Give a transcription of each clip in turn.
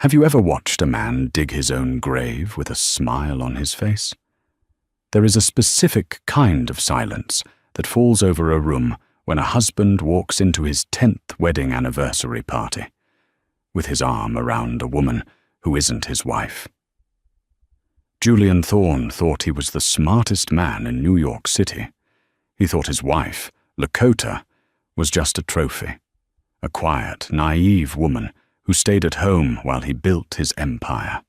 Have you ever watched a man dig his own grave with a smile on his face? There is a specific kind of silence that falls over a room when a husband walks into his 10th wedding anniversary party, with his arm around a woman who isn't his wife. Julian Thorne thought he was the smartest man in New York City. He thought his wife, Lakota, was just a trophy, a quiet, naive woman who stayed at home while he built his empire.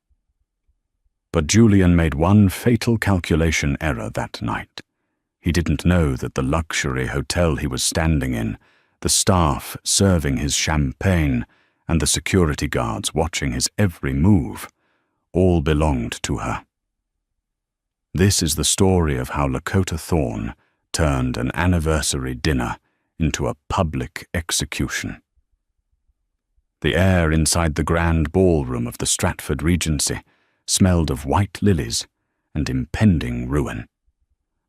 But Julian made one fatal calculation error that night. He didn't know that the luxury hotel he was standing in, the staff serving his champagne, and the security guards watching his every move, all belonged to her. This is the story of how Lakota Thorne turned an anniversary dinner into a public execution. The air inside the grand ballroom of the Stratford Regency smelled of white lilies and impending ruin.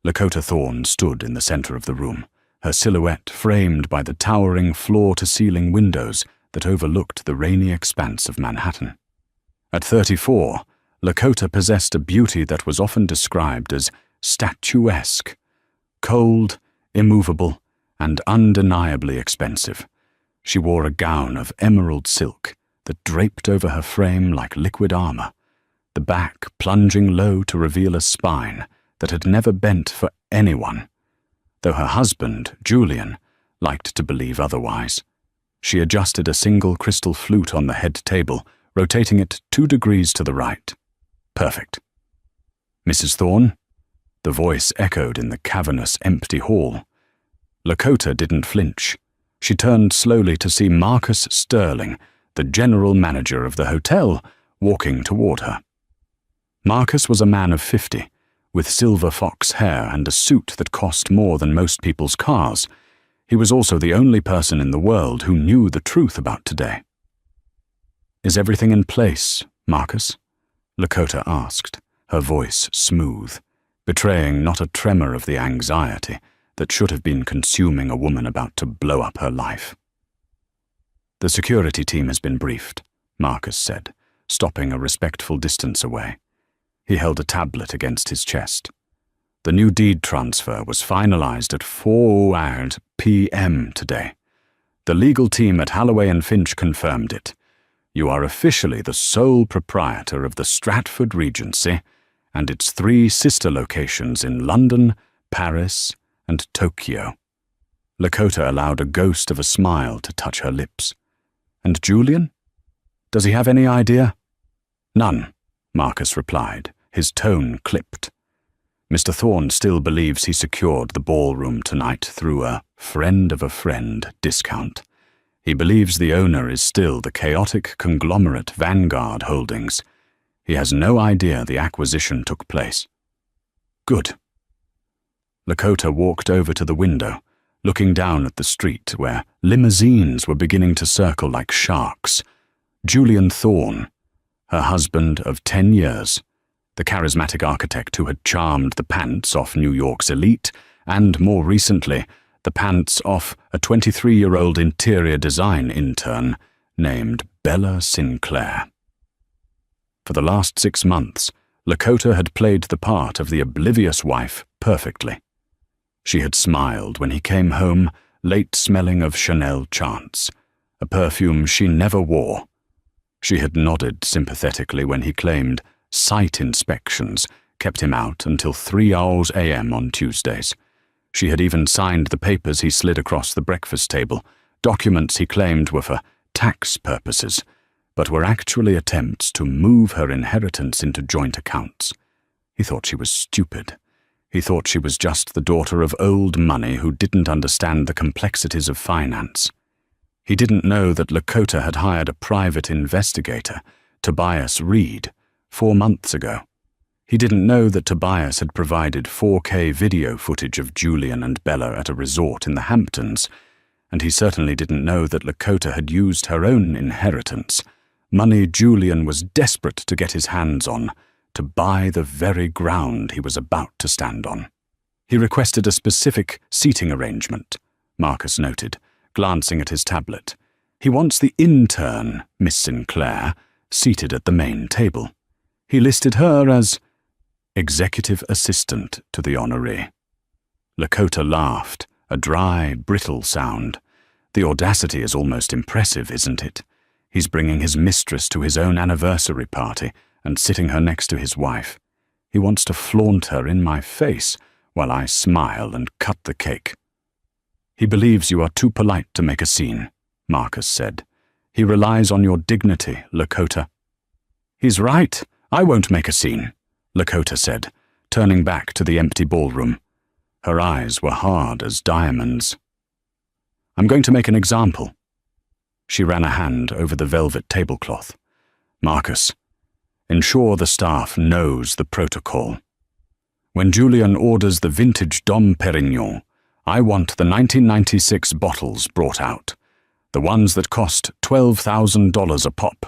Lakota Thorne stood in the center of the room, her silhouette framed by the towering floor-to-ceiling windows that overlooked the rainy expanse of Manhattan. At 34, Lakota possessed a beauty that was often described as statuesque, cold, immovable, and undeniably expensive. She wore a gown of emerald silk that draped over her frame like liquid armor, the back plunging low to reveal a spine that had never bent for anyone, though her husband, Julian, liked to believe otherwise. She adjusted a single crystal flute on the head table, rotating it 2 degrees to the right. Perfect. Mrs. Thorne? The voice echoed in the cavernous, empty hall. Lakota didn't flinch. She turned slowly to see Marcus Sterling, the general manager of the hotel, walking toward her. Marcus was a man of 50, with silver fox hair and a suit that cost more than most people's cars. He was also the only person in the world who knew the truth about today. "Is everything in place, Marcus?" Lakota asked, her voice smooth, betraying not a tremor of the anxiety that should have been consuming a woman about to blow up her life. "The security team has been briefed," Marcus said, stopping a respectful distance away. He held a tablet against his chest. "The new deed transfer was finalized at 4 p.m. today. The legal team at Halloway and Finch confirmed it. You are officially the sole proprietor of the Stratford Regency and its 3 sister locations in London, Paris, and Tokyo." Lakota allowed a ghost of a smile to touch her lips. "And Julian? Does he have any idea?" "None," Marcus replied, his tone clipped. "Mr. Thorne still believes he secured the ballroom tonight through a friend of a friend discount. He believes the owner is still the chaotic conglomerate Vanguard Holdings. He has no idea the acquisition took place." "Good." Lakota walked over to the window, looking down at the street where limousines were beginning to circle like sharks. Julian Thorne, her husband of 10 years, the charismatic architect who had charmed the pants off New York's elite, and more recently, the pants off a 23-year-old interior design intern named Bella Sinclair. For the last 6 months, Lakota had played the part of the oblivious wife perfectly. She had smiled when he came home, late smelling of Chanel Chance, a perfume she never wore. She had nodded sympathetically when he claimed site inspections kept him out until 3 a.m. on Tuesdays. She had even signed the papers he slid across the breakfast table, documents he claimed were for tax purposes, but were actually attempts to move her inheritance into joint accounts. He thought she was stupid. He thought she was just the daughter of old money who didn't understand the complexities of finance. He didn't know that Lakota had hired a private investigator, Tobias Reed, 4 months ago. He didn't know that Tobias had provided 4K video footage of Julian and Bella at a resort in the Hamptons, and he certainly didn't know that Lakota had used her own inheritance, money Julian was desperate to get his hands on, to buy the very ground he was about to stand on. He requested a specific seating arrangement, Marcus noted, glancing at his tablet. He wants the intern, Miss Sinclair, seated at the main table. He listed her as executive assistant to the honoree. Lakota laughed, a dry, brittle sound. The audacity is almost impressive, isn't it? He's bringing his mistress to his own anniversary party and sitting her next to his wife. He wants to flaunt her in my face while I smile and cut the cake. He believes you are too polite to make a scene, Marcus said. He relies on your dignity, Lakota. He's right. I won't make a scene, Lakota said, turning back to the empty ballroom. Her eyes were hard as diamonds. I'm going to make an example. She ran a hand over the velvet tablecloth. Marcus, ensure the staff knows the protocol. When Julian orders the vintage Dom Perignon, I want the 1996 bottles brought out, the ones that cost $12,000 a pop.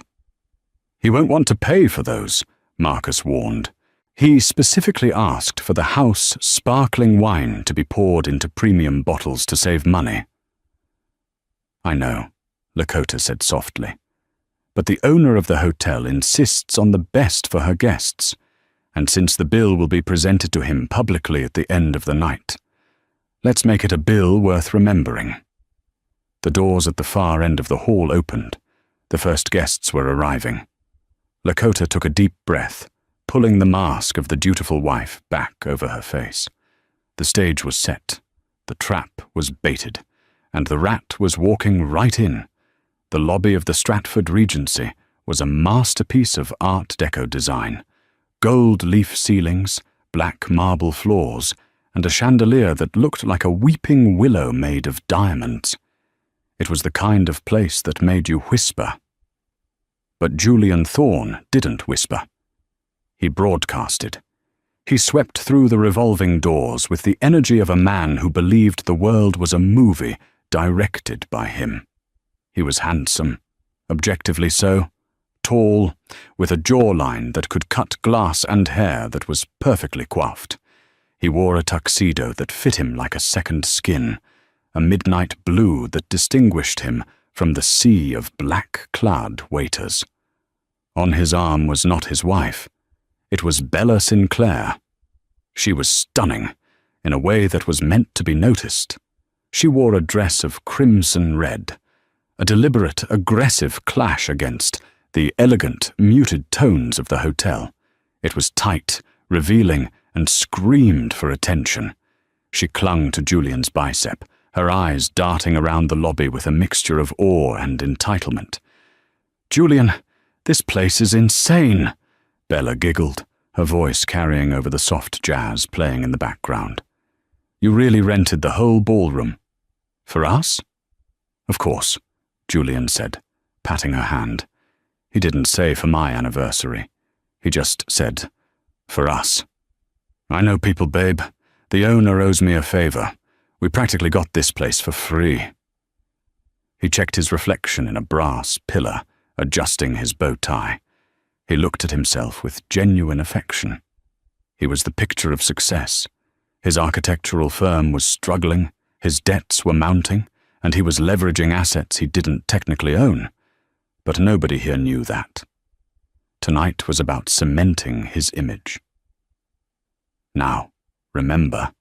He won't want to pay for those, Marcus warned. He specifically asked for the house sparkling wine to be poured into premium bottles to save money. I know, Lakota said softly, but the owner of the hotel insists on the best for her guests, and since the bill will be presented to him publicly at the end of the night, let's make it a bill worth remembering. The doors at the far end of the hall opened. The first guests were arriving. Lakota took a deep breath, pulling the mask of the dutiful wife back over her face. The stage was set, the trap was baited, and the rat was walking right in. The lobby of the Stratford Regency was a masterpiece of Art Deco design. Gold leaf ceilings, black marble floors, and a chandelier that looked like a weeping willow made of diamonds. It was the kind of place that made you whisper. But Julian Thorne didn't whisper. He broadcasted. He swept through the revolving doors with the energy of a man who believed the world was a movie directed by him. He was handsome, objectively so, tall, with a jawline that could cut glass and hair that was perfectly coiffed. He wore a tuxedo that fit him like a second skin, a midnight blue that distinguished him from the sea of black-clad waiters. On his arm was not his wife. It was Bella Sinclair. She was stunning, in a way that was meant to be noticed. She wore a dress of crimson red, a deliberate, aggressive clash against the elegant, muted tones of the hotel. It was tight, revealing, and screamed for attention. She clung to Julian's bicep, her eyes darting around the lobby with a mixture of awe and entitlement. "Julian, this place is insane," Bella giggled, her voice carrying over the soft jazz playing in the background. "You really rented the whole ballroom? For us?" "Of course," Julian said, patting her hand. He didn't say for my anniversary. He just said, "For us." "I know people, babe. The owner owes me a favor. We practically got this place for free." He checked his reflection in a brass pillar, adjusting his bow tie. He looked at himself with genuine affection. He was the picture of success. His architectural firm was struggling, his debts were mounting, and he was leveraging assets he didn't technically own. But nobody here knew that. Tonight was about cementing his image. "Now, remember,"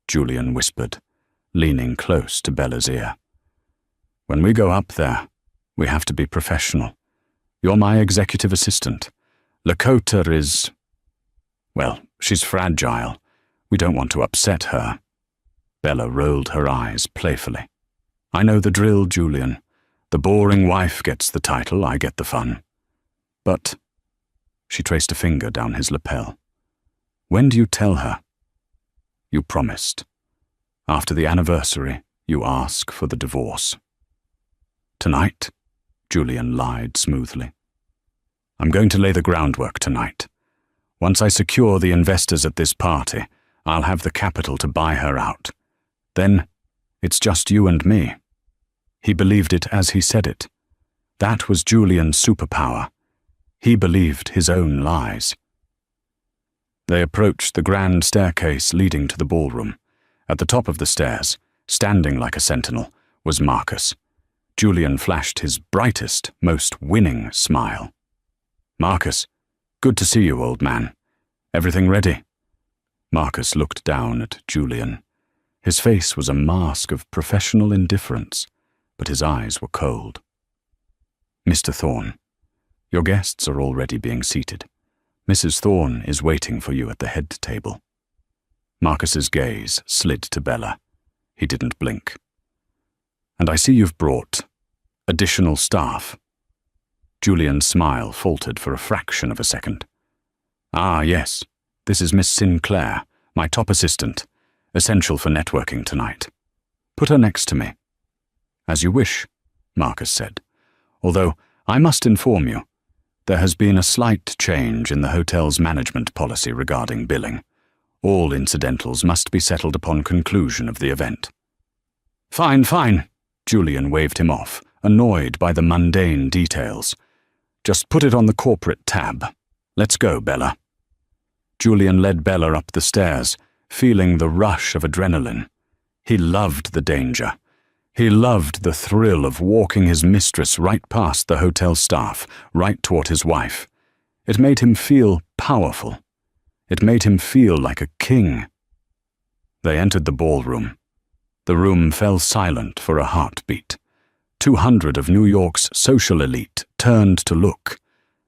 Julian whispered, leaning close to Bella's ear. "When we go up there, we have to be professional. You're my executive assistant. Lakota is... well, she's fragile. We don't want to upset her." Bella rolled her eyes playfully. "I know the drill, Julian. The boring wife gets the title, I get the fun. But..." She traced a finger down his lapel. "When do you tell her?" "You promised. After the anniversary, you ask for the divorce." "Tonight?" Julian lied smoothly. "I'm going to lay the groundwork tonight. Once I secure the investors at this party, I'll have the capital to buy her out. Then, it's just you and me." He believed it as he said it. That was Julian's superpower. He believed his own lies. They approached the grand staircase leading to the ballroom. At the top of the stairs, standing like a sentinel, was Marcus. Julian flashed his brightest, most winning smile. "Marcus, good to see you, old man. Everything ready?" Marcus looked down at Julian. His face was a mask of professional indifference, but his eyes were cold. "Mr. Thorne, your guests are already being seated. Mrs. Thorne is waiting for you at the head table." Marcus's gaze slid to Bella. He didn't blink. "And I see you've brought additional staff." Julian's smile faltered for a fraction of a second. "Ah, yes. This is Miss Sinclair, my top assistant, essential for networking tonight. Put her next to me." "As you wish," Marcus said. "Although, I must inform you, there has been a slight change in the hotel's management policy regarding billing. All incidentals must be settled upon conclusion of the event." "Fine, fine," Julian waved him off, annoyed by the mundane details. "Just put it on the corporate tab. Let's go, Bella." Julian led Bella up the stairs, feeling the rush of adrenaline. He loved the danger. He loved the thrill of walking his mistress right past the hotel staff, right toward his wife. It made him feel powerful. It made him feel like a king. They entered the ballroom. The room fell silent for a heartbeat. 200 of New York's social elite turned to look.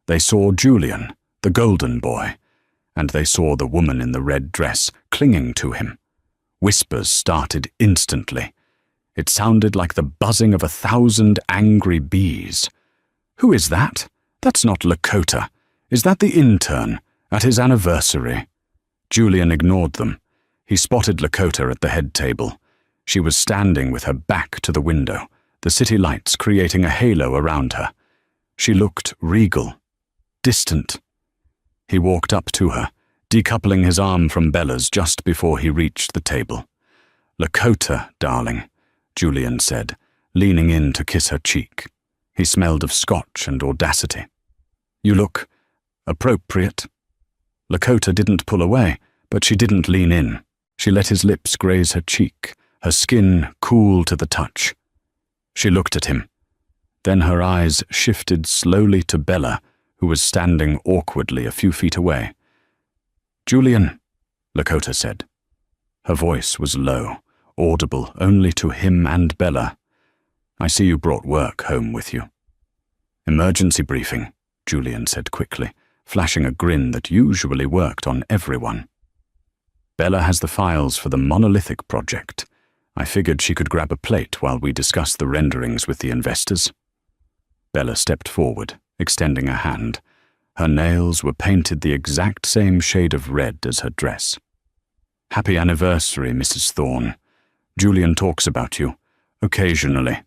They saw Julian, the golden boy, and they saw the woman in the red dress clinging to him. Whispers started instantly. It sounded like the buzzing of 1,000 angry bees. "Who is that? That's not Lakota. Is that the intern at his anniversary?" Julian ignored them. He spotted Lakota at the head table. She was standing with her back to the window, the city lights creating a halo around her. She looked regal, distant. He walked up to her, decoupling his arm from Bella's just before he reached the table. "Lakota, darling," Julian said, leaning in to kiss her cheek. He smelled of scotch and audacity. "You look appropriate." Lakota didn't pull away, but she didn't lean in. She let his lips graze her cheek, her skin cool to the touch. She looked at him. Then her eyes shifted slowly to Bella, who was standing awkwardly a few feet away. "Julian," Lakota said. Her voice was low, audible only to him and Bella. "I see you brought work home with you." "Emergency briefing," Julian said quickly, flashing a grin that usually worked on everyone. "Bella has the files for the monolithic project. I figured she could grab a plate while we discuss the renderings with the investors." Bella stepped forward, extending a hand. Her nails were painted the exact same shade of red as her dress. "Happy anniversary, Mrs. Thorne. Julian talks about you, occasionally."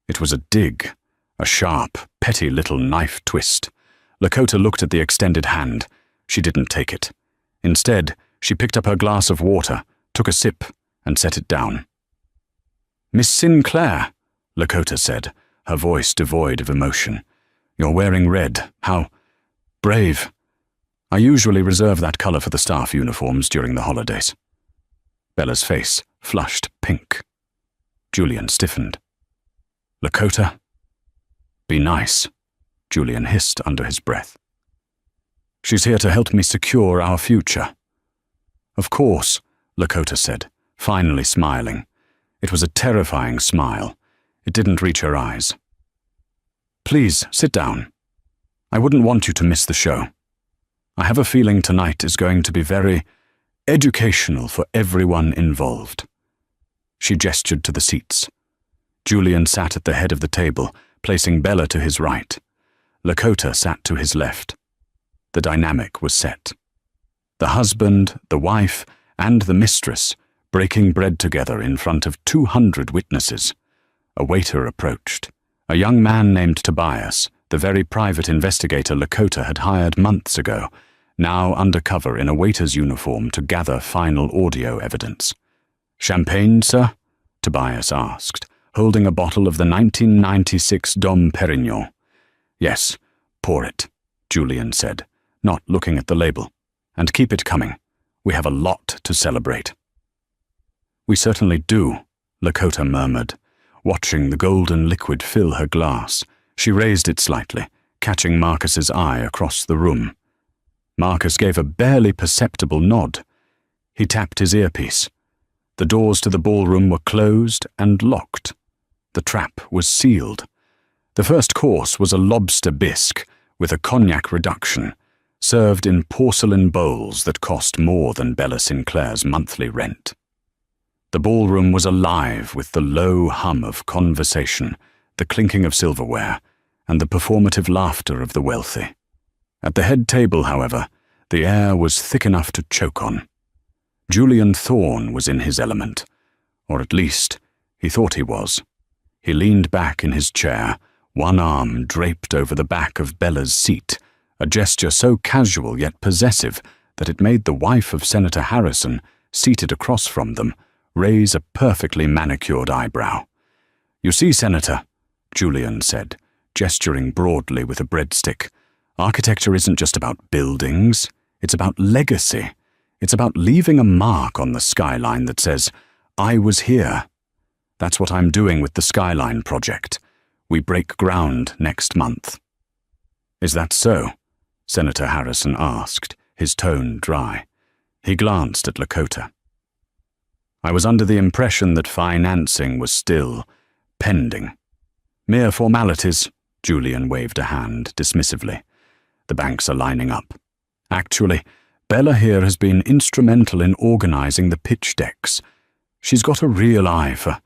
It was a dig, a sharp, petty little knife twist. Lakota looked at the extended hand. She didn't take it. Instead, she picked up her glass of water, took a sip, and set it down. "Miss Sinclair," Lakota said, her voice devoid of emotion. "You're wearing red. How brave. I usually reserve that color for the staff uniforms during the holidays." Bella's face flushed pink. Julian stiffened. "Lakota?" "Be nice," Julian hissed under his breath. "She's here to help me secure our future." "Of course," Lakota said, finally smiling. It was a terrifying smile. It didn't reach her eyes. "Please, sit down. I wouldn't want you to miss the show. I have a feeling tonight is going to be very educational for everyone involved." She gestured to the seats. Julian sat at the head of the table, placing Bella to his right. Lakota sat to his left. The dynamic was set. The husband, the wife, and the mistress breaking bread together in front of 200 witnesses. A waiter approached. A young man named Tobias, the very private investigator Lakota had hired months ago, now undercover in a waiter's uniform to gather final audio evidence. "Champagne, sir?" Tobias asked, holding a bottle of the 1996 Dom Perignon. "Yes, pour it," Julian said, not looking at the label. "And keep it coming. We have a lot to celebrate." "We certainly do," Lakota murmured. Watching the golden liquid fill her glass, she raised it slightly, catching Marcus's eye across the room. Marcus gave a barely perceptible nod. He tapped his earpiece. The doors to the ballroom were closed and locked. The trap was sealed. The first course was a lobster bisque with a cognac reduction, served in porcelain bowls that cost more than Bella Sinclair's monthly rent. The ballroom was alive with the low hum of conversation, the clinking of silverware, and the performative laughter of the wealthy. At the head table, however, the air was thick enough to choke on. Julian Thorne was in his element, or at least he thought he was. He leaned back in his chair, one arm draped over the back of Bella's seat, a gesture so casual yet possessive that it made the wife of Senator Harrison, seated across from them, raise a perfectly manicured eyebrow. "You see, Senator," Julian said, gesturing broadly with a breadstick, "architecture isn't just about buildings, it's about legacy. It's about leaving a mark on the skyline that says, 'I was here.' That's what I'm doing with the Skyline project. We break ground next month." "Is that so?" Senator Harrison asked, his tone dry. He glanced at Lakota. "I was under the impression that financing was still pending." "Mere formalities," Julian waved a hand dismissively. "The banks are lining up. Actually, Bella here has been instrumental in organizing the pitch decks. She's got a real eye for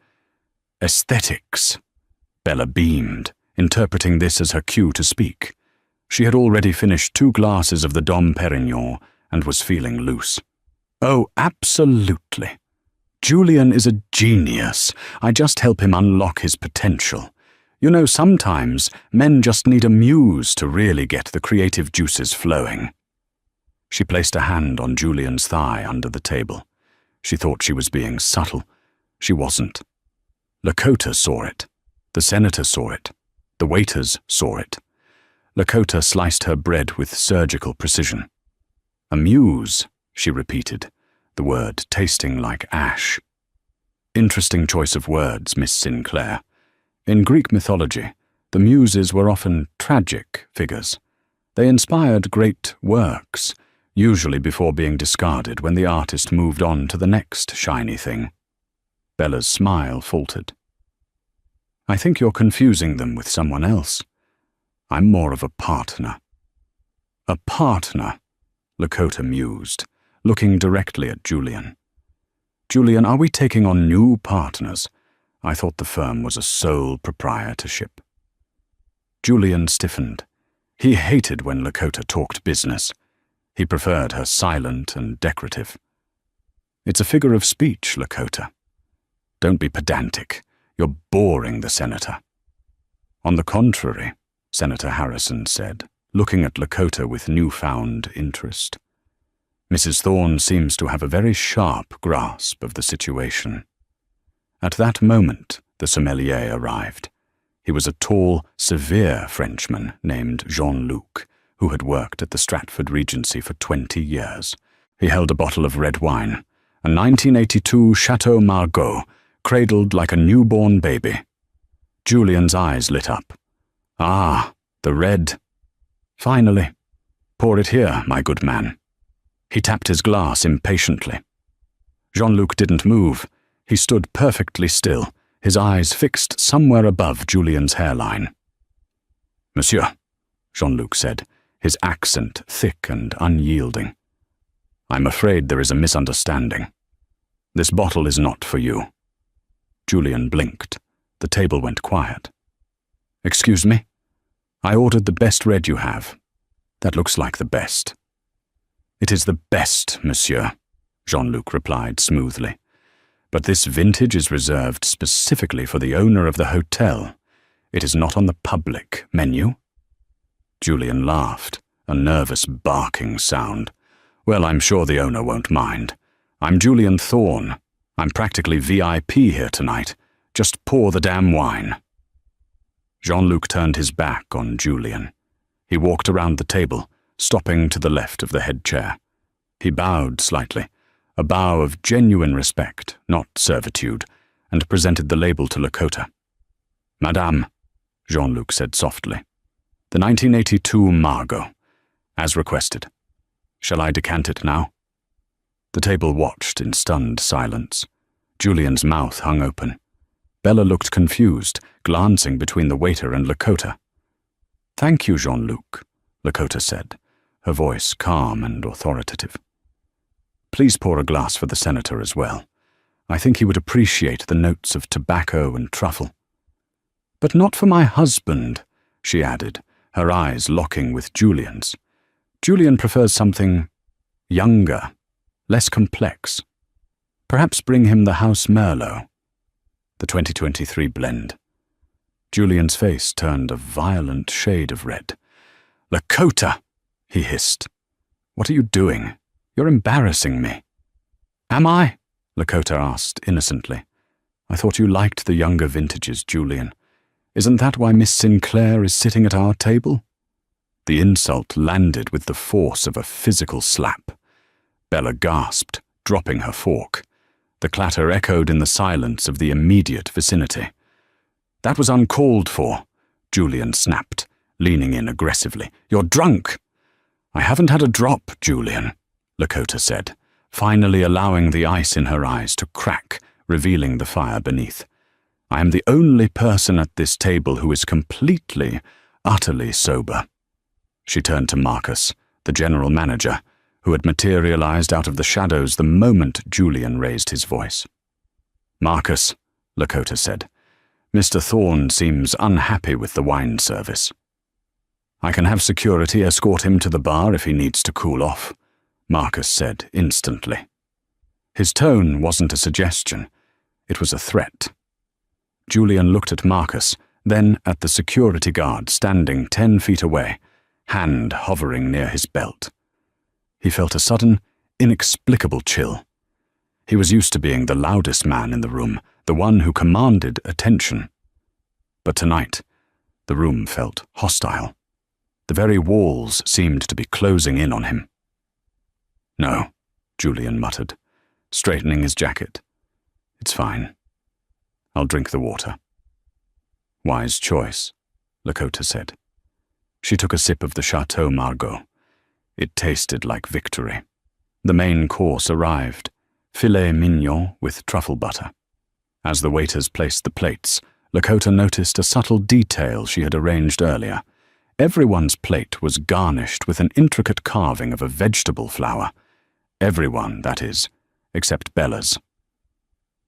aesthetics." Bella beamed, interpreting this as her cue to speak. She had already finished 2 glasses of the Dom Perignon and was feeling loose. "Oh, absolutely. Julian is a genius. I just help him unlock his potential. You know, sometimes men just need a muse to really get the creative juices flowing." She placed a hand on Julian's thigh under the table. She thought she was being subtle. She wasn't. Lakota saw it. The senator saw it. The waiters saw it. Lakota sliced her bread with surgical precision. "A muse," she repeated, the word tasting like ash. "Interesting choice of words, Miss Sinclair. In Greek mythology, the muses were often tragic figures. They inspired great works, usually before being discarded when the artist moved on to the next shiny thing." Bella's smile faltered. "I think you're confusing them with someone else. I'm more of a partner." "A partner," Lakota mused, looking directly at Julian. "Julian, are we taking on new partners? I thought the firm was a sole proprietorship." Julian stiffened. He hated when Lakota talked business. He preferred her silent and decorative. "It's a figure of speech, Lakota. Don't be pedantic. You're boring the senator." "On the contrary," Senator Harrison said, looking at Lakota with newfound interest. "Mrs. Thorne seems to have a very sharp grasp of the situation." At that moment, the sommelier arrived. He was a tall, severe Frenchman named Jean-Luc, who had worked at the Stratford Regency for 20 years. He held a bottle of red wine, a 1982 Chateau Margaux, cradled like a newborn baby. Julian's eyes lit up. "Ah, the red. Finally. Pour it here, my good man." He tapped his glass impatiently. Jean-Luc didn't move. He stood perfectly still, his eyes fixed somewhere above Julian's hairline. "Monsieur," Jean-Luc said, his accent thick and unyielding. "I'm afraid there is a misunderstanding. This bottle is not for you." Julian blinked. The table went quiet. "Excuse me? I ordered the best red you have. That looks like the best." "It is the best, monsieur," Jean-Luc replied smoothly. "But this vintage is reserved specifically for the owner of the hotel. It is not on the public menu." Julian laughed, a nervous barking sound. "Well, I'm sure the owner won't mind. I'm Julian Thorne. I'm practically VIP here tonight. Just pour the damn wine." Jean-Luc turned his back on Julian. He walked around the table, stopping to the left of the head chair. He bowed slightly, a bow of genuine respect, not servitude, and presented the label to Lakota. "Madame," Jean-Luc said softly. The 1982 Margot, as requested. Shall I decant it now? The table watched in stunned silence. Julian's mouth hung open. Bella looked confused, glancing between the waiter and Lakota. "Thank you, Jean-Luc," Lakota said, her voice calm and authoritative. "Please pour a glass for the senator as well. I think he would appreciate the notes of tobacco and truffle." "But not for my husband," she added, her eyes locking with Julian's. "Julian prefers something younger, less complex. Perhaps bring him the House Merlot, the 2023 blend." Julian's face turned a violent shade of red. "Lakota!" he hissed. "What are you doing? You're embarrassing me." "Am I?" Lakota asked innocently. "I thought you liked the younger vintages, Julian. Isn't that why Miss Sinclair is sitting at our table?" The insult landed with the force of a physical slap. Bella gasped, dropping her fork. The clatter echoed in the silence of the immediate vicinity. "That was uncalled for," Julian snapped, leaning in aggressively. "You're drunk." "I haven't had a drop, Julian," Lakota said, finally allowing the ice in her eyes to crack, revealing the fire beneath. "I am the only person at this table who is completely, utterly sober." She turned to Marcus, the general manager, who had materialized out of the shadows the moment Julian raised his voice. "Marcus," Lakota said, "Mr. Thorne seems unhappy with the wine service." "I can have security escort him to the bar if he needs to cool off," Marcus said instantly. His tone wasn't a suggestion, it was a threat. Julian looked at Marcus, then at the security guard standing 10 feet away, hand hovering near his belt. He felt a sudden, inexplicable chill. He was used to being the loudest man in the room, the one who commanded attention. But tonight, the room felt hostile. The very walls seemed to be closing in on him. "No," Julian muttered, straightening his jacket. "It's fine. I'll drink the water." "Wise choice," Lakota said. She took a sip of the Chateau Margaux. It tasted like victory. The main course arrived, filet mignon with truffle butter. As the waiters placed the plates, Lakota noticed a subtle detail she had arranged earlier. Everyone's plate was garnished with an intricate carving of a vegetable flower. Everyone, that is, except Bella's.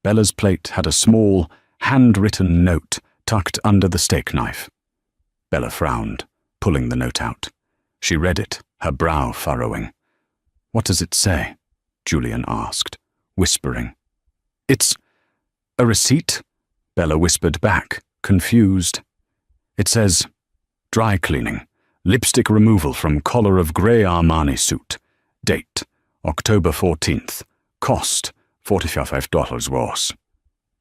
Bella's plate had a small, handwritten note tucked under the steak knife. Bella frowned, pulling the note out. She read it, her brow furrowing. "What does it say?" Julian asked, whispering. "It's a receipt," Bella whispered back, confused. "It says, dry cleaning, lipstick removal from collar of grey Armani suit. Date, October 14th. Cost, $45 gross."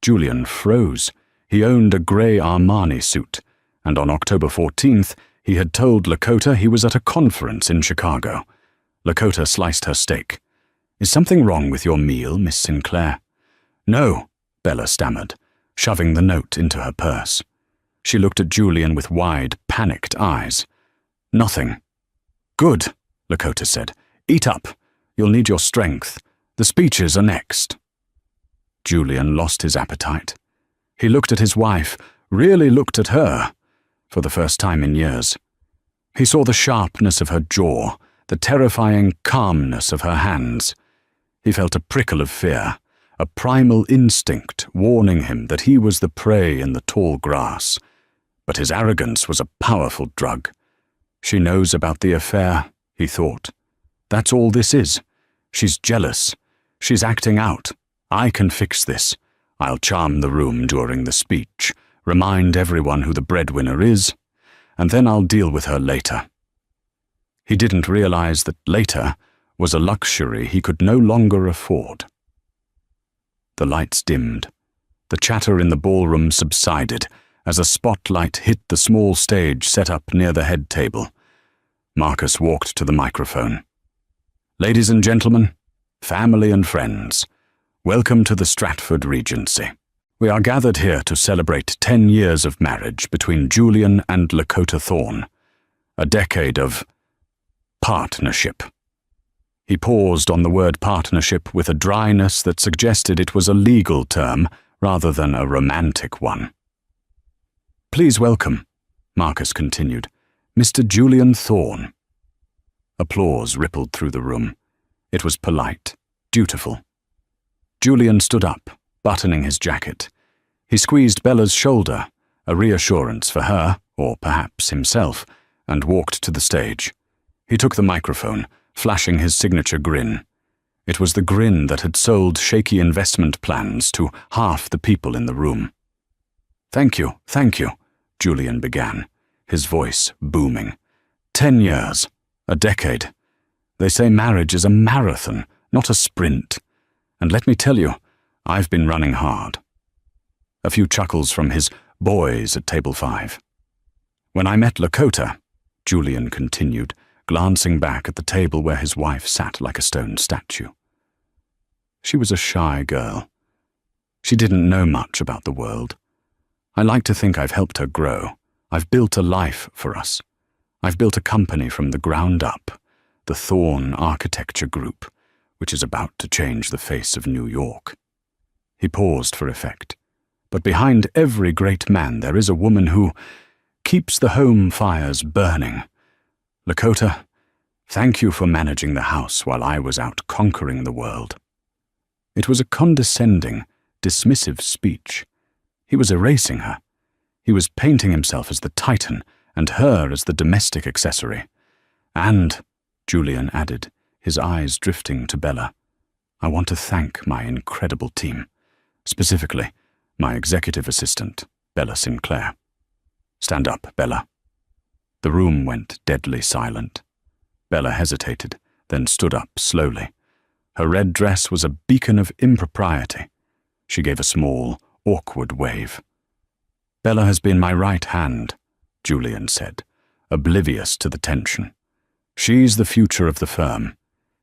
Julian froze. He owned a grey Armani suit, and on October 14th, he had told Lakota he was at a conference in Chicago. Lakota sliced her steak. "Is something wrong with your meal, Miss Sinclair?" "No," Bella stammered, shoving the note into her purse. She looked at Julian with wide, panicked eyes. "Nothing." "Good," Lakota said. "Eat up. You'll need your strength. The speeches are next." Julian lost his appetite. He looked at his wife, really looked at her, for the first time in years. He saw the sharpness of her jaw, the terrifying calmness of her hands. He felt a prickle of fear, a primal instinct warning him that he was the prey in the tall grass. But his arrogance was a powerful drug. "She knows about the affair," he thought. "That's all this is. She's jealous. She's acting out. I can fix this. I'll charm the room during the speech, remind everyone who the breadwinner is, and then I'll deal with her later." He didn't realize that later was a luxury he could no longer afford. The lights dimmed. The chatter in the ballroom subsided as a spotlight hit the small stage set up near the head table. Marcus walked to the microphone. "Ladies and gentlemen, family and friends, welcome to the Stratford Regency. We are gathered here to celebrate 10 years of marriage between Julian and Lakota Thorne. A decade of partnership. He paused on the word partnership with a dryness that suggested it was a legal term rather than a romantic one. "Please welcome," Marcus continued, "Mr. Julian Thorne." Applause rippled through the room. It was polite, dutiful. Julian stood up, buttoning his jacket. He squeezed Bella's shoulder, a reassurance for her, or perhaps himself, and walked to the stage. He took the microphone, flashing his signature grin. It was the grin that had sold shaky investment plans to half the people in the room. Thank you," Julian began, his voice booming. 10 years, a decade. They say marriage is a marathon, not a sprint. And let me tell you, I've been running hard. A few chuckles from his boys at table 5. "When I met Lakota," Julian continued, glancing back at the table where his wife sat like a stone statue. She was a shy girl. She didn't know much about the world. I like to think I've helped her grow. I've built a life for us. I've built a company from the ground up, the Thorne Architecture Group, which is about to change the face of New York. He paused for effect. But behind every great man there is a woman who keeps the home fires burning. Lakota, thank you for managing the house while I was out conquering the world. It was a condescending, dismissive speech. He was erasing her. He was painting himself as the titan and her as the domestic accessory. And, Julian added, his eyes drifting to Bella, I want to thank my incredible team, specifically my executive assistant, Bella Sinclair. Stand up, Bella. The room went deadly silent. Bella hesitated, then stood up slowly. Her red dress was a beacon of impropriety. She gave a small, awkward wave. Bella has been my right hand, Julian said, oblivious to the tension. She's the future of the firm.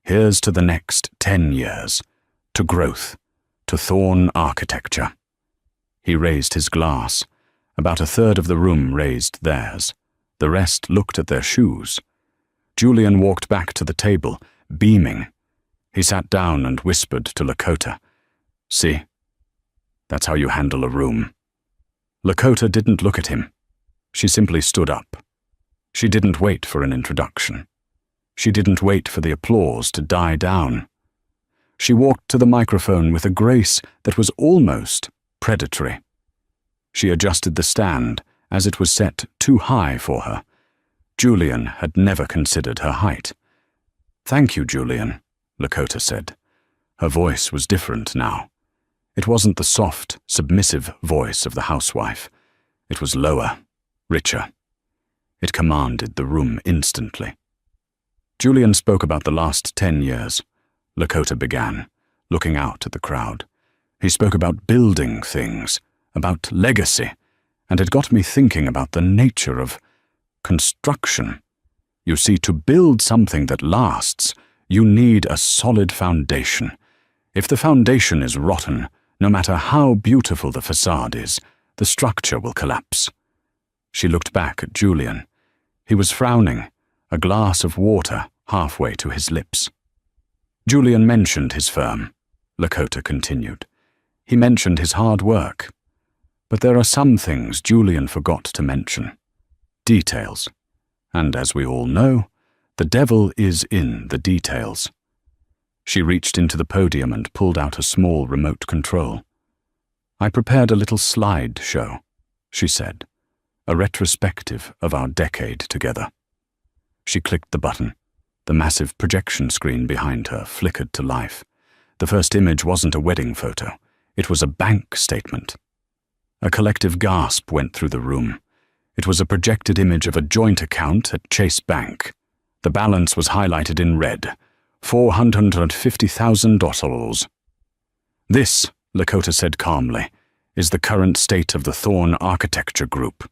Here's to the next 10 years, to growth, to Thorne architecture. He raised his glass. About a third of the room raised theirs. The rest looked at their shoes. Julian walked back to the table, beaming. He sat down and whispered to Lakota, See, that's how you handle a room. Lakota didn't look at him. She simply stood up. She didn't wait for an introduction. She didn't wait for the applause to die down. She walked to the microphone with a grace that was almost predatory. She adjusted the stand as it was set too high for her. Julian had never considered her height. Thank you, Julian, Lakota said. Her voice was different now. It wasn't the soft, submissive voice of the housewife. It was lower, richer. It commanded the room instantly. Julian spoke about the last 10 years. Lakota began, looking out at the crowd. He spoke about building things, about legacy, and it got me thinking about the nature of construction. You see, to build something that lasts, you need a solid foundation. If the foundation is rotten, no matter how beautiful the facade is, the structure will collapse. She looked back at Julian. He was frowning, a glass of water halfway to his lips. Julian mentioned his firm, Lakota continued. He mentioned his hard work. But there are some things Julian forgot to mention. Details. And as we all know, the devil is in the details. She reached into the podium and pulled out a small remote control. I prepared a little slide show, she said, a retrospective of our decade together. She clicked the button. The massive projection screen behind her flickered to life. The first image wasn't a wedding photo. It was a bank statement. A collective gasp went through the room. It was a projected image of a joint account at Chase Bank. The balance was highlighted in red, $450,000. This, Lakota said calmly, is the current state of the Thorne Architecture Group.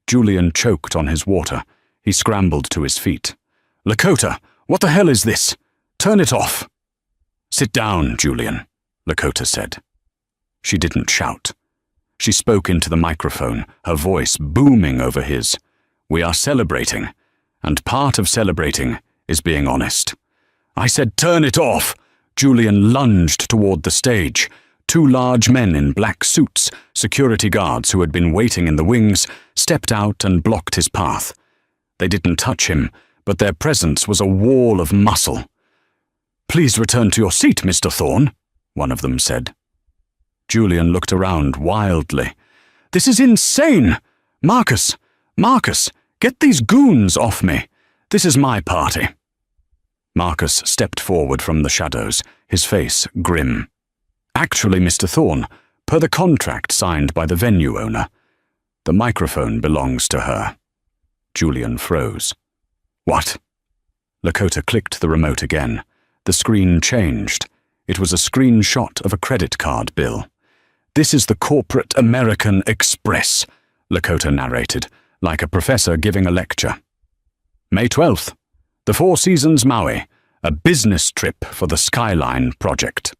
Julian choked on his water. He scrambled to his feet. Lakota, what the hell is this? Turn it off. Sit down, Julian, Lakota said. She didn't shout. She spoke into the microphone, her voice booming over his. We are celebrating. And part of celebrating is being honest. I said, "Turn it off!" Julian lunged toward the stage. Two large men in black suits, security guards who had been waiting in the wings, stepped out and blocked his path. They didn't touch him, but their presence was a wall of muscle. "Please return to your seat, Mr. Thorne," one of them said. Julian looked around wildly. "This is insane! Marcus, get these goons off me. This is my party." Marcus stepped forward from the shadows, his face grim. "Actually, Mr. Thorne, per the contract signed by the venue owner, the microphone belongs to her." Julian froze. "What?" Lakota clicked the remote again. The screen changed. It was a screenshot of a credit card bill. "This is the corporate American Express," Lakota narrated, like a professor giving a lecture. "May 12th, the Four Seasons Maui, a business trip for the Skyline project."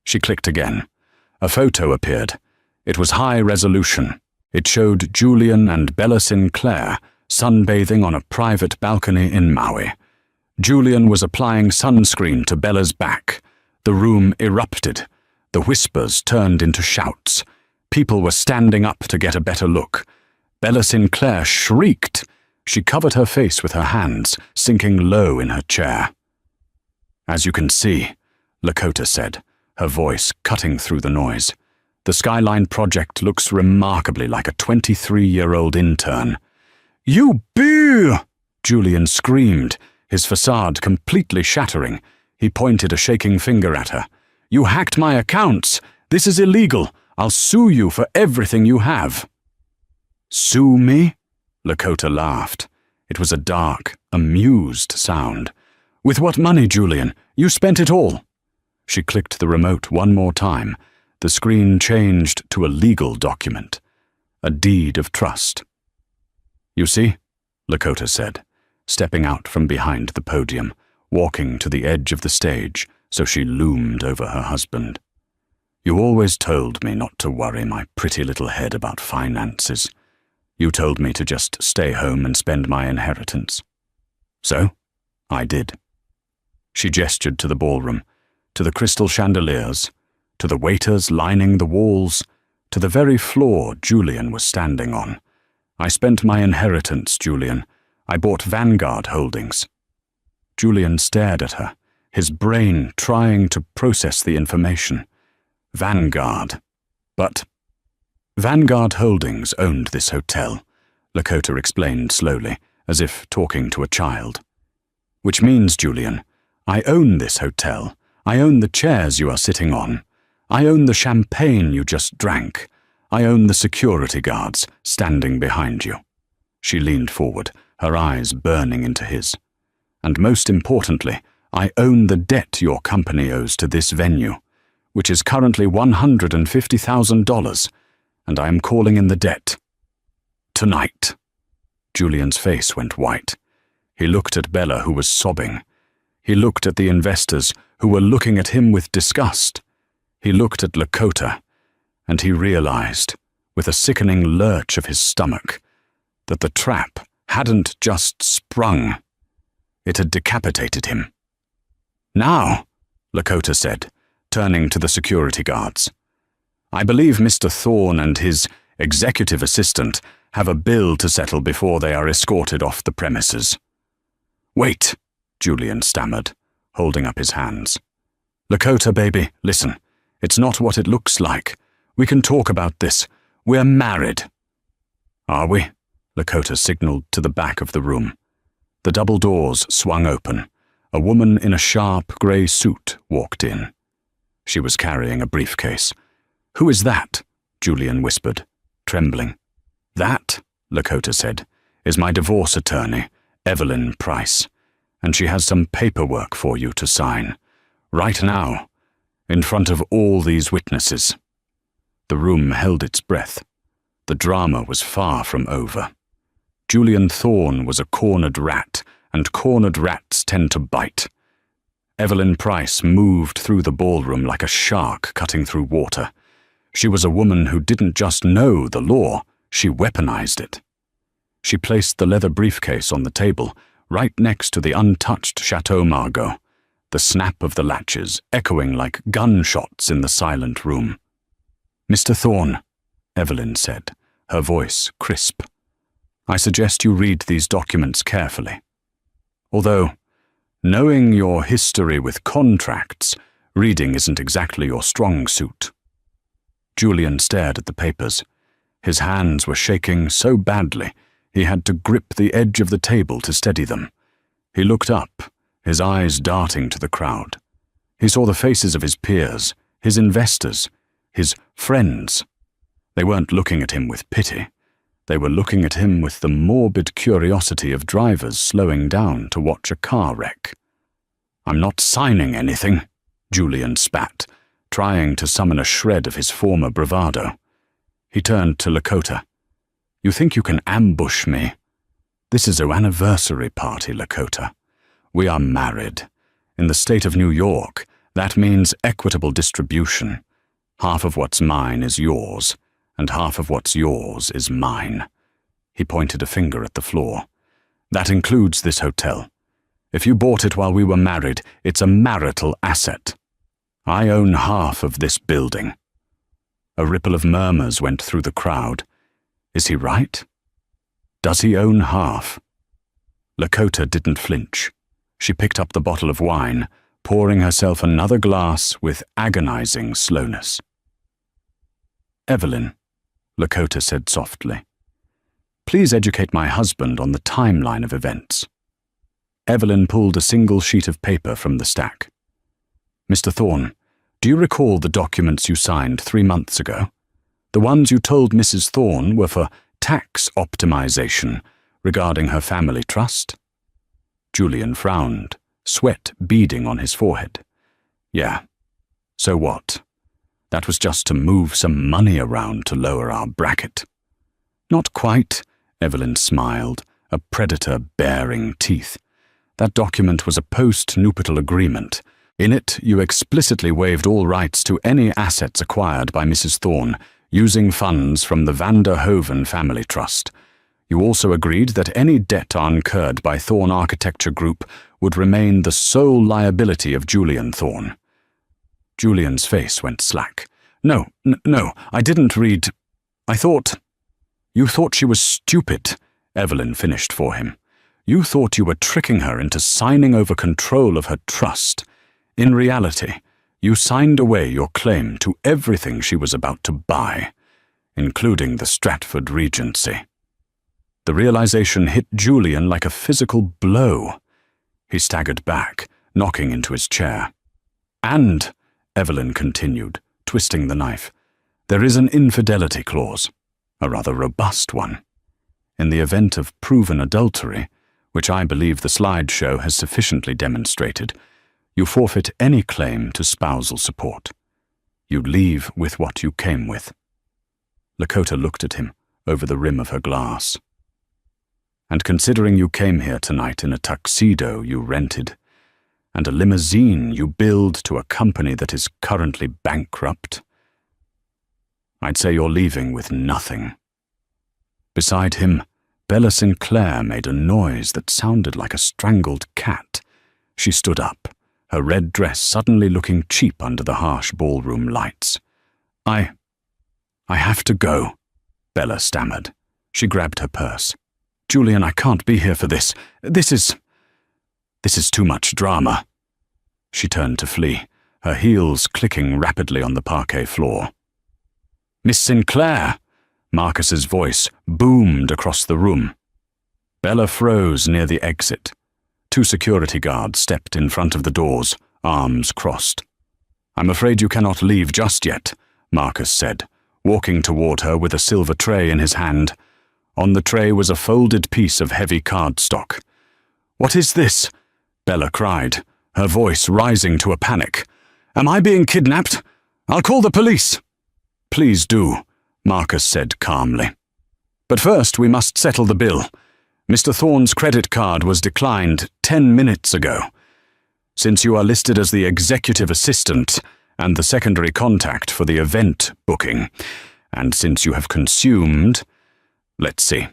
She clicked again. A photo appeared. It was high resolution. It showed Julian and Bella Sinclair sunbathing on a private balcony in Maui. Julian was applying sunscreen to Bella's back. The room erupted. The whispers turned into shouts. People were standing up to get a better look. Bella Sinclair shrieked. She covered her face with her hands, sinking low in her chair. "As you can see," Lakota said, her voice cutting through the noise, "the Skyline project looks remarkably like a 23-year-old intern." "You boo!" Julian screamed, his facade completely shattering. He pointed a shaking finger at her. "You hacked my accounts. This is illegal. I'll sue you for everything you have." "Sue me?" Lakota laughed. It was a dark, amused sound. "With what money, Julian? You spent it all." She clicked the remote one more time. The screen changed to a legal document. A deed of trust. "You see?" Lakota said, stepping out from behind the podium, walking to the edge of the stage so she loomed over her husband. "You always told me not to worry my pretty little head about finances. You told me to just stay home and spend my inheritance. So, I did." She gestured to the ballroom, to the crystal chandeliers, to the waiters lining the walls, to the very floor Julian was standing on. "I spent my inheritance, Julian. I bought Vanguard Holdings." Julian stared at her, his brain trying to process the information. Vanguard. But Vanguard Holdings owned this hotel, Lakota explained slowly, as if talking to a child. "Which means, Julian, I own this hotel. I own the chairs you are sitting on. I own the champagne you just drank. I own the security guards standing behind you." She leaned forward, her eyes burning into his. "And most importantly, I own the debt your company owes to this venue, which is currently $150,000, and I am calling in the debt. Tonight." Julian's face went white. He looked at Bella, who was sobbing. He looked at the investors, who were looking at him with disgust. He looked at Lakota, and he realized, with a sickening lurch of his stomach, that the trap hadn't just sprung. It had decapitated him. "Now," Lakota said, turning to the security guards, "I believe Mr. Thorne and his executive assistant have a bill to settle before they are escorted off the premises." "Wait," Julian stammered, holding up his hands. "Lakota, baby, listen. It's not what it looks like. We can talk about this. We're married." "Are we?" Lakota signaled to the back of the room. The double doors swung open. A woman in a sharp grey suit walked in. She was carrying a briefcase. "Who is that?" Julian whispered, trembling. "That," Lakota said, "is my divorce attorney, Evelyn Price, and she has some paperwork for you to sign. Right now, in front of all these witnesses." The room held its breath. The drama was far from over. Julian Thorne was a cornered rat, and cornered rats tend to bite. Evelyn Price moved through the ballroom like a shark cutting through water. She was a woman who didn't just know the law, she weaponized it. She placed the leather briefcase on the table, right next to the untouched Chateau Margaux, the snap of the latches echoing like gunshots in the silent room. "Mr. Thorne," Evelyn said, her voice crisp, "I suggest you read these documents carefully. Although, knowing your history with contracts, reading isn't exactly your strong suit." Julian stared at the papers. His hands were shaking so badly he had to grip the edge of the table to steady them. He looked up, his eyes darting to the crowd. He saw the faces of his peers, his investors, his friends. They weren't looking at him with pity. They were looking at him with the morbid curiosity of drivers slowing down to watch a car wreck. "I'm not signing anything," Julian spat, trying to summon a shred of his former bravado. He turned to Lakota. "You think you can ambush me? This is our anniversary party, Lakota. We are married. In the state of New York, that means equitable distribution. Half of what's mine is yours, and half of what's yours is mine." He pointed a finger at the floor. "That includes this hotel. If you bought it while we were married, it's a marital asset. I own half of this building." A ripple of murmurs went through the crowd. Is he right? Does he own half? Lakota didn't flinch. She picked up the bottle of wine, pouring herself another glass with agonizing slowness. "Evelyn," Lakota said softly, "please educate my husband on the timeline of events." Evelyn pulled a single sheet of paper from the stack. "Mr. Thorne, do you recall the documents you signed 3 months ago? The ones you told Mrs. Thorne were for tax optimization regarding her family trust?" Julian frowned, sweat beading on his forehead. "Yeah. So what? That was just to move some money around to lower our bracket." "Not quite," Evelyn smiled, a predator baring teeth. "That document was a post-nuptial agreement. In it, you explicitly waived all rights to any assets acquired by Mrs. Thorne, using funds from the Van der Hoeven Family Trust. You also agreed that any debt incurred by Thorne Architecture Group would remain the sole liability of Julian Thorne." Julian's face went slack. No, I didn't read. I thought—" "You thought she was stupid," Evelyn finished for him. "You thought you were tricking her into signing over control of her trust. In reality, you signed away your claim to everything she was about to buy, including the Stratford Regency." The realization hit Julian like a physical blow. He staggered back, knocking into his chair. "And," Evelyn continued, twisting the knife, "there is an infidelity clause, a rather robust one. In the event of proven adultery, which I believe the slideshow has sufficiently demonstrated, you forfeit any claim to spousal support. You leave with what you came with." Lakota looked at him over the rim of her glass. "And considering you came here tonight in a tuxedo you rented, and a limousine you billed to a company that is currently bankrupt, I'd say you're leaving with nothing." Beside him, Bella Sinclair made a noise that sounded like a strangled cat. She stood up, her red dress suddenly looking cheap under the harsh ballroom lights. I have to go," Bella stammered. She grabbed her purse. "Julian, I can't be here for this. This is too much drama." She turned to flee, her heels clicking rapidly on the parquet floor. "Miss Sinclair!" Marcus's voice boomed across the room. Bella froze near the exit. 2 security guards stepped in front of the doors, arms crossed. "I'm afraid you cannot leave just yet," Marcus said, walking toward her with a silver tray in his hand. On the tray was a folded piece of heavy cardstock. "What is this?" Bella cried, her voice rising to a panic. "Am I being kidnapped? I'll call the police." "Please do," Marcus said calmly. "But first we must settle the bill. Mr. Thorne's credit card was declined 10 minutes ago. Since you are listed as the executive assistant and the secondary contact for the event booking, and since you have consumed— let's see.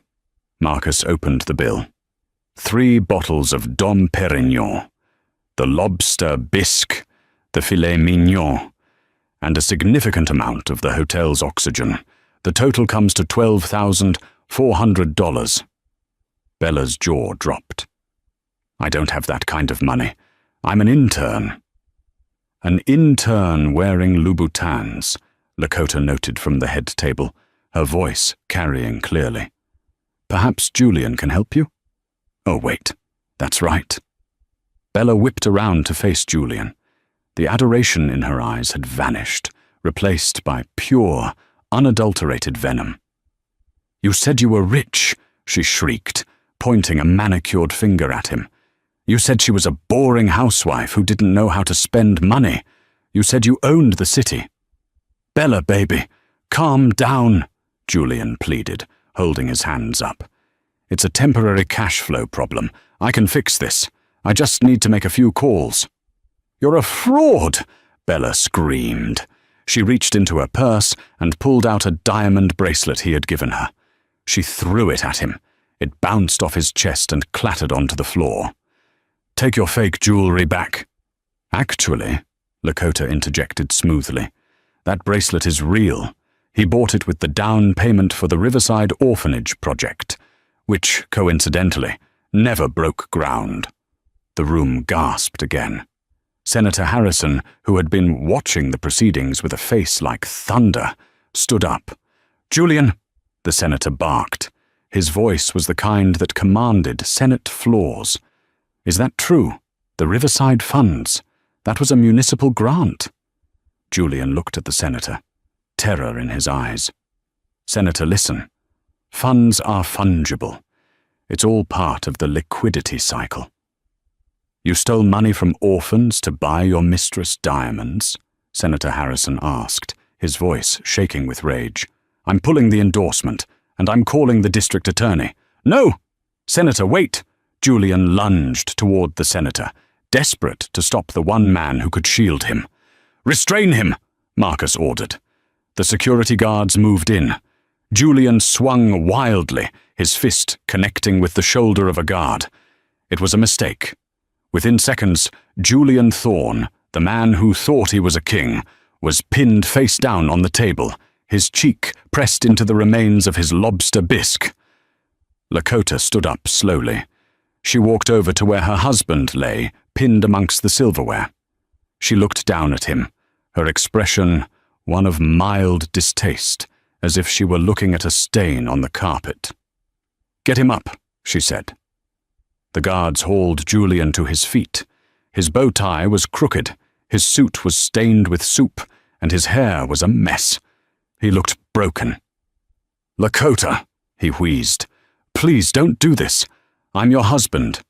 Marcus opened the bill. 3 bottles of Dom Perignon, the lobster bisque, the filet mignon, and a significant amount of the hotel's oxygen. The total comes to $12,400. Bella's jaw dropped. I don't have that kind of money. I'm an intern. An intern wearing Louboutins, Lakota noted from the head table, her voice carrying clearly. Perhaps Julian can help you? Oh, wait. That's right. Bella whipped around to face Julian. The adoration in her eyes had vanished, replaced by pure, unadulterated venom. You said you were rich, she shrieked, pointing a manicured finger at him. You said she was a boring housewife who didn't know how to spend money. You said you owned the city. Bella, baby, calm down, Julian pleaded, holding his hands up. It's a temporary cash flow problem. I can fix this. I just need to make a few calls. You're a fraud, Bella screamed. She reached into her purse and pulled out a diamond bracelet he had given her. She threw it at him. It bounced off his chest and clattered onto the floor. Take your fake jewelry back. Actually, Lakota interjected smoothly, that bracelet is real. He bought it with the down payment for the Riverside Orphanage project, which, coincidentally, never broke ground. The room gasped again. Senator Harrison, who had been watching the proceedings with a face like thunder, stood up. Julian, the senator barked. His voice was the kind that commanded Senate floors. Is that true? The Riverside funds? That was a municipal grant. Julian looked at the senator, terror in his eyes. Senator, listen. Funds are fungible. It's all part of the liquidity cycle. You stole money from orphans to buy your mistress diamonds? Senator Harrison asked, his voice shaking with rage. I'm pulling the endorsement, and I'm calling the district attorney. No! Senator, wait! Julian lunged toward the senator, desperate to stop the one man who could shield him. Restrain him, Marcus ordered. The security guards moved in. Julian swung wildly, his fist connecting with the shoulder of a guard. It was a mistake. Within seconds, Julian Thorne, the man who thought he was a king, was pinned face down on the table, his cheek pressed into the remains of his lobster bisque. Lakota stood up slowly. She walked over to where her husband lay, pinned amongst the silverware. She looked down at him, her expression one of mild distaste, as if she were looking at a stain on the carpet. Get him up, she said. The guards hauled Julian to his feet. His bow tie was crooked, his suit was stained with soup, and his hair was a mess. He looked broken. Lakota, he wheezed. Please don't do this. I'm your husband.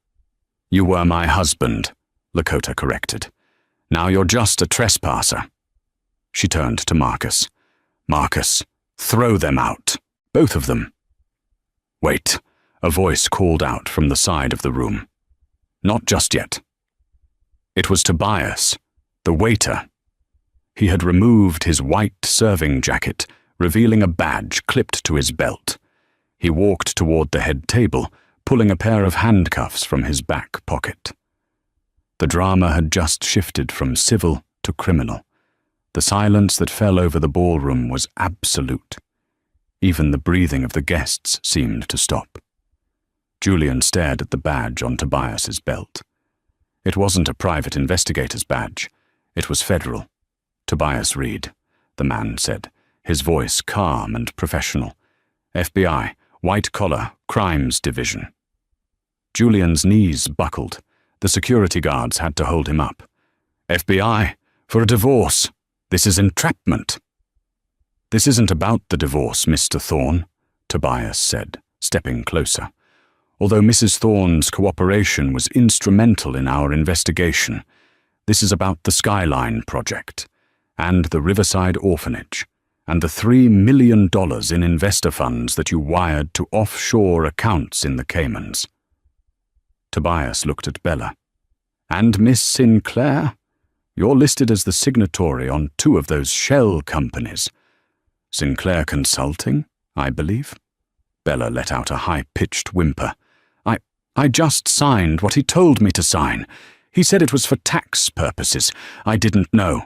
You were my husband, Lakota corrected. Now you're just a trespasser. She turned to Marcus. Marcus, throw them out. Both of them. Wait, a voice called out from the side of the room. Not just yet. It was Tobias, the waiter. He had removed his white serving jacket, revealing a badge clipped to his belt. He walked toward the head table, pulling a pair of handcuffs from his back pocket. The drama had just shifted from civil to criminal. The silence that fell over the ballroom was absolute. Even the breathing of the guests seemed to stop. Julian stared at the badge on Tobias's belt. It wasn't a private investigator's badge. It was federal. Tobias Reed, the man said, his voice calm and professional. FBI, White Collar, Crimes Division. Julian's knees buckled. The security guards had to hold him up. FBI, for a divorce. This is entrapment. This isn't about the divorce, Mr. Thorne, Tobias said, stepping closer. Although Mrs. Thorne's cooperation was instrumental in our investigation, this is about the Skyline Project, and the Riverside Orphanage, and the $3 million in investor funds that you wired to offshore accounts in the Caymans. Tobias looked at Bella. And Miss Sinclair? You're listed as the signatory on 2 of those shell companies. Sinclair Consulting, I believe. Bella let out a high-pitched whimper. I just signed what he told me to sign. He said it was for tax purposes. I didn't know.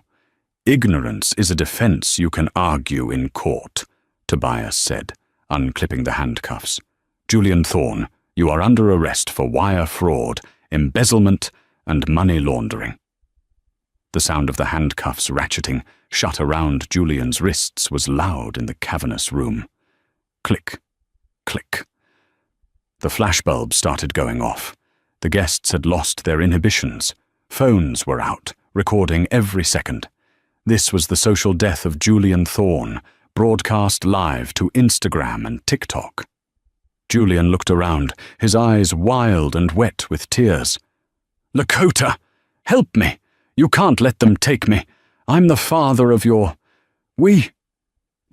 Ignorance is a defense you can argue in court, Tobias said, unclipping the handcuffs. Julian Thorne, you are under arrest for wire fraud, embezzlement, and money laundering. The sound of the handcuffs ratcheting shut around Julian's wrists was loud in the cavernous room. Click, click. The flashbulbs started going off. The guests had lost their inhibitions. Phones were out, recording every second. This was the social death of Julian Thorne, broadcast live to Instagram and TikTok. Julian looked around, his eyes wild and wet with tears. Lakota, help me! You can't let them take me. I'm the father of your... We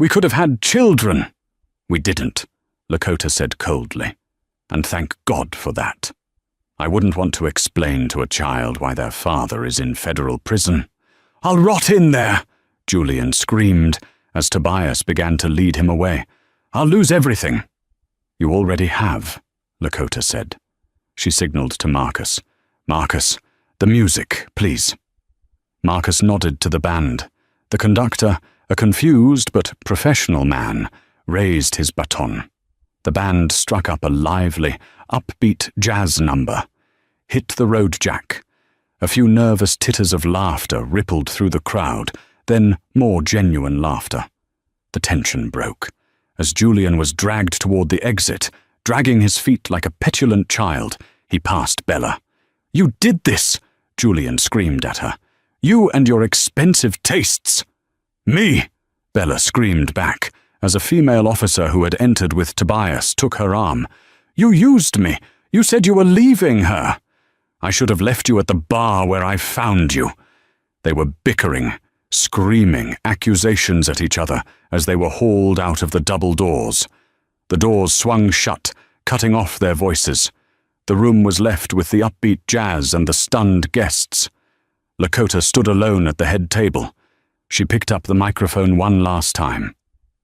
could have had children. We didn't, Lakota said coldly. And thank God for that. I wouldn't want to explain to a child why their father is in federal prison. I'll rot in there, Julian screamed as Tobias began to lead him away. I'll lose everything. You already have, Lakota said. She signaled to Marcus. Marcus, the music, please. Marcus nodded to the band. The conductor, a confused but professional man, raised his baton. The band struck up a lively, upbeat jazz number. Hit the road, Jack. A few nervous titters of laughter rippled through the crowd, then more genuine laughter. The tension broke. As Julian was dragged toward the exit, dragging his feet like a petulant child, he passed Bella. You did this, Julian screamed at her. You and your expensive tastes. Me, Bella screamed back, as a female officer who had entered with Tobias took her arm. You used me. You said you were leaving her. I should have left you at the bar where I found you. They were bickering, screaming accusations at each other as they were hauled out of the double doors. The doors swung shut, cutting off their voices. The room was left with the upbeat jazz and the stunned guests. Lakota stood alone at the head table. She picked up the microphone one last time.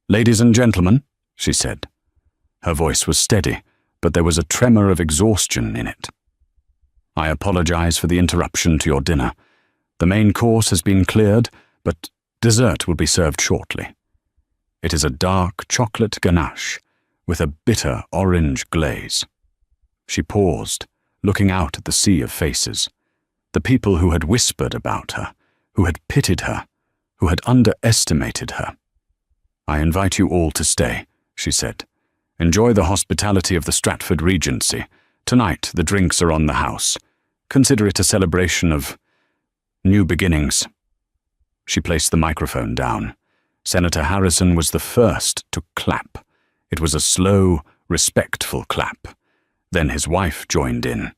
Ladies and gentlemen, she said. Her voice was steady, but there was a tremor of exhaustion in it. I apologize for the interruption to your dinner. The main course has been cleared, but dessert will be served shortly. It is a dark chocolate ganache with a bitter orange glaze. She paused, looking out at the sea of faces. The people who had whispered about her, who had pitied her, who had underestimated her. I invite you all to stay, she said. Enjoy the hospitality of the Stratford Regency. Tonight the drinks are on the house. Consider it a celebration of new beginnings. She placed the microphone down. Senator Harrison was the first to clap. It was a slow, respectful clap. Then his wife joined in.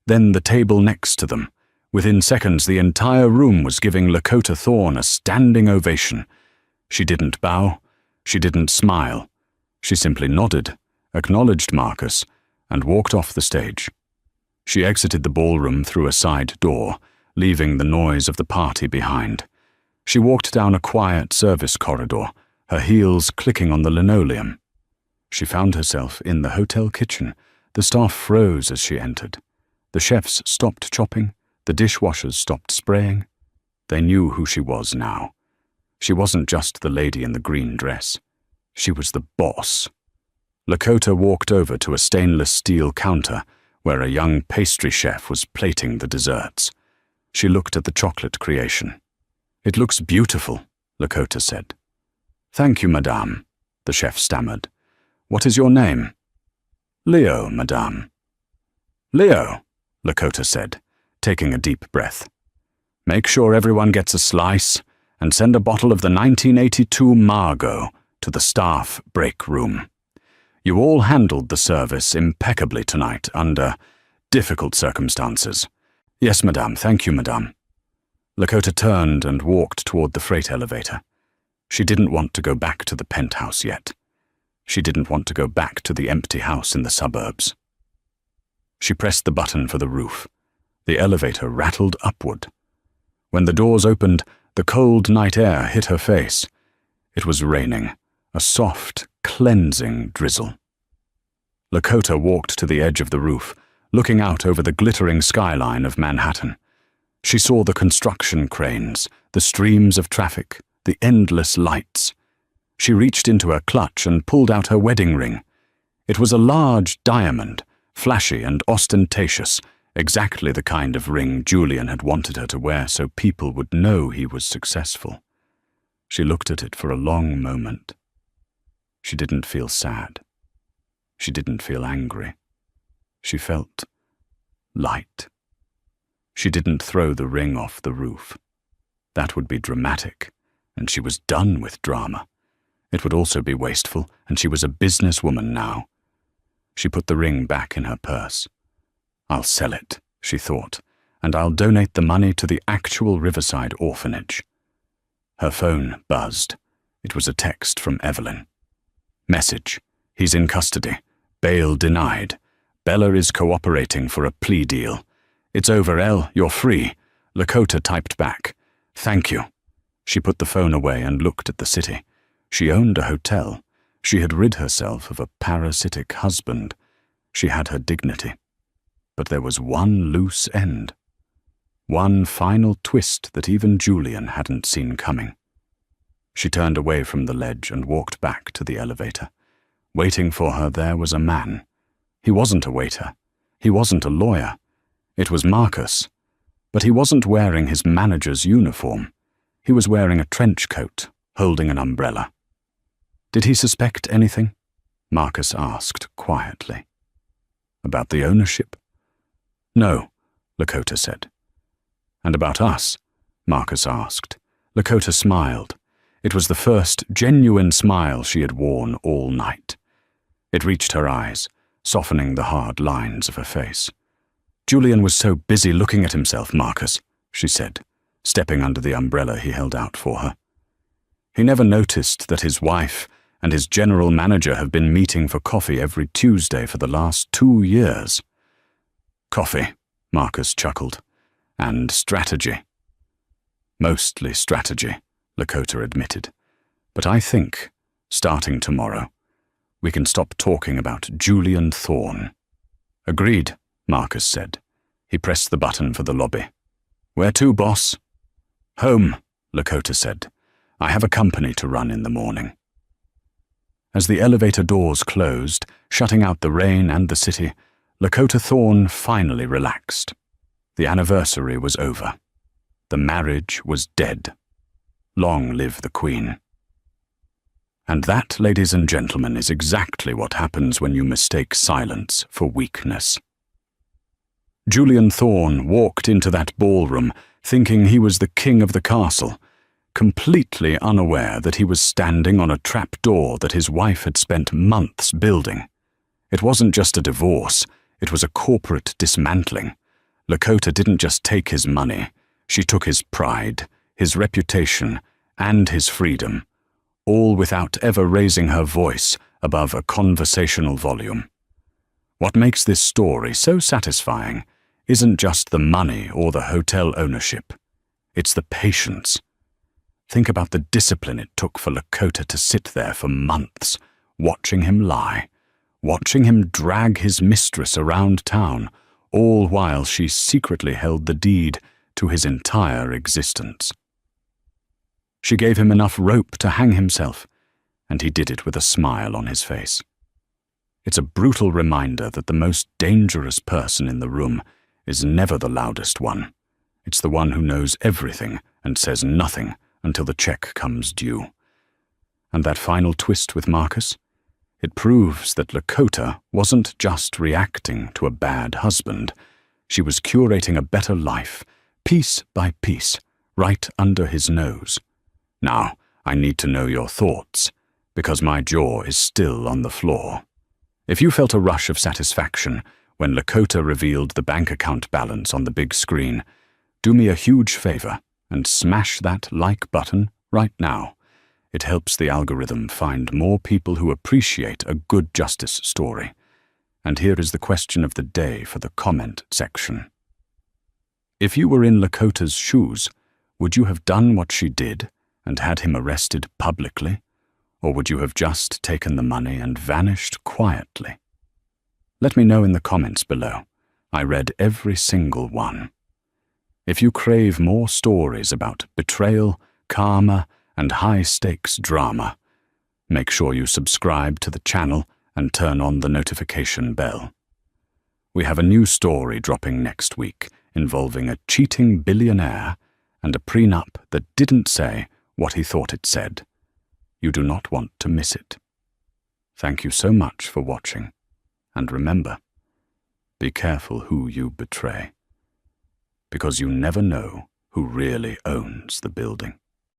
Then the table next to them. Within seconds, the entire room was giving Lakota Thorne a standing ovation. She didn't bow. She didn't smile. She simply nodded, acknowledged Marcus, and walked off the stage. She exited the ballroom through a side door, leaving the noise of the party behind. She walked down a quiet service corridor, her heels clicking on the linoleum. She found herself in the hotel kitchen. The staff froze as she entered. The chefs stopped chopping. The dishwashers stopped spraying. They knew who she was now. She wasn't just the lady in the green dress. She was the boss. Lakota walked over to a stainless steel counter where a young pastry chef was plating the desserts. She looked at the chocolate creation. It looks beautiful, Lakota said. Thank you, madame, the chef stammered. What is your name? Leo, madame. Leo, Lakota said, taking a deep breath. Make sure everyone gets a slice and send a bottle of the 1982 Margot to the staff break room. You all handled the service impeccably tonight under difficult circumstances. Yes, madame. Thank you, madame. Lakota turned and walked toward the freight elevator. She didn't want to go back to the penthouse yet. She didn't want to go back to the empty house in the suburbs. She pressed the button for the roof. The elevator rattled upward. When the doors opened, the cold night air hit her face. It was raining, a soft, cleansing drizzle. Lakota walked to the edge of the roof, looking out over the glittering skyline of Manhattan. She saw the construction cranes, the streams of traffic, the endless lights. She reached into her clutch and pulled out her wedding ring. It was a large diamond, flashy and ostentatious, exactly the kind of ring Julian had wanted her to wear so people would know he was successful. She looked at it for a long moment. She didn't feel sad. She didn't feel angry. She felt light. She didn't throw the ring off the roof. That would be dramatic, and she was done with drama. It would also be wasteful, and she was a businesswoman now. She put the ring back in her purse. I'll sell it, she thought, and I'll donate the money to the actual Riverside orphanage. Her phone buzzed. It was a text from Evelyn. Message: he's in custody. Bail denied. Bella is cooperating for a plea deal. It's over, Elle. You're free. Lakota typed back. Thank you. She put the phone away and looked at the city. She owned a hotel. She had rid herself of a parasitic husband. She had her dignity. But there was one loose end. One final twist that even Julian hadn't seen coming. She turned away from the ledge and walked back to the elevator. Waiting for her there was a man. He wasn't a waiter. He wasn't a lawyer. It was Marcus. But he wasn't wearing his manager's uniform. He was wearing a trench coat, holding an umbrella. Did he suspect anything? Marcus asked quietly. About the ownership? No, Lakota said. And about us? Marcus asked. Lakota smiled. It was the first genuine smile she had worn all night. It reached her eyes, softening the hard lines of her face. Julian was so busy looking at himself, Marcus, she said, stepping under the umbrella he held out for her. He never noticed that his wife and his general manager have been meeting for coffee every Tuesday for the last 2 years. Coffee, Marcus chuckled, and strategy. Mostly strategy, Lakota admitted. But I think, starting tomorrow, we can stop talking about Julian Thorne. Agreed, Marcus said. He pressed the button for the lobby. Where to, boss? Home, Lakota said. I have a company to run in the morning. As the elevator doors closed, shutting out the rain and the city, Lakota Thorne finally relaxed. The anniversary was over. The marriage was dead. Long live the Queen. And that, ladies and gentlemen, is exactly what happens when you mistake silence for weakness. Julian Thorne walked into that ballroom thinking he was the king of the castle, completely unaware that he was standing on a trapdoor that his wife had spent months building. It wasn't just a divorce, it was a corporate dismantling. Lakota didn't just take his money, she took his pride, his reputation, and his freedom, all without ever raising her voice above a conversational volume. What makes this story so satisfying isn't just the money or the hotel ownership. It's the patience. Think about the discipline it took for Lakota to sit there for months, watching him lie, watching him drag his mistress around town, all while she secretly held the deed to his entire existence. She gave him enough rope to hang himself, and he did it with a smile on his face. It's a brutal reminder that the most dangerous person in the room is never the loudest one. It's the one who knows everything and says nothing until the check comes due. And that final twist with Marcus? It proves that Lakota wasn't just reacting to a bad husband. She was curating a better life, piece by piece, right under his nose. Now, I need to know your thoughts, because my jaw is still on the floor. If you felt a rush of satisfaction when Lakota revealed the bank account balance on the big screen, do me a huge favor and smash that like button right now. It helps the algorithm find more people who appreciate a good justice story. And here is the question of the day for the comment section. If you were in Lakota's shoes, would you have done what she did and had him arrested publicly? Or would you have just taken the money and vanished quietly? Let me know in the comments below. I read every single one. If you crave more stories about betrayal, karma, and high-stakes drama, make sure you subscribe to the channel and turn on the notification bell. We have a new story dropping next week involving a cheating billionaire and a prenup that didn't say what he thought it said. You do not want to miss it. Thank you so much for watching, and remember, be careful who you betray, because you never know who really owns the building.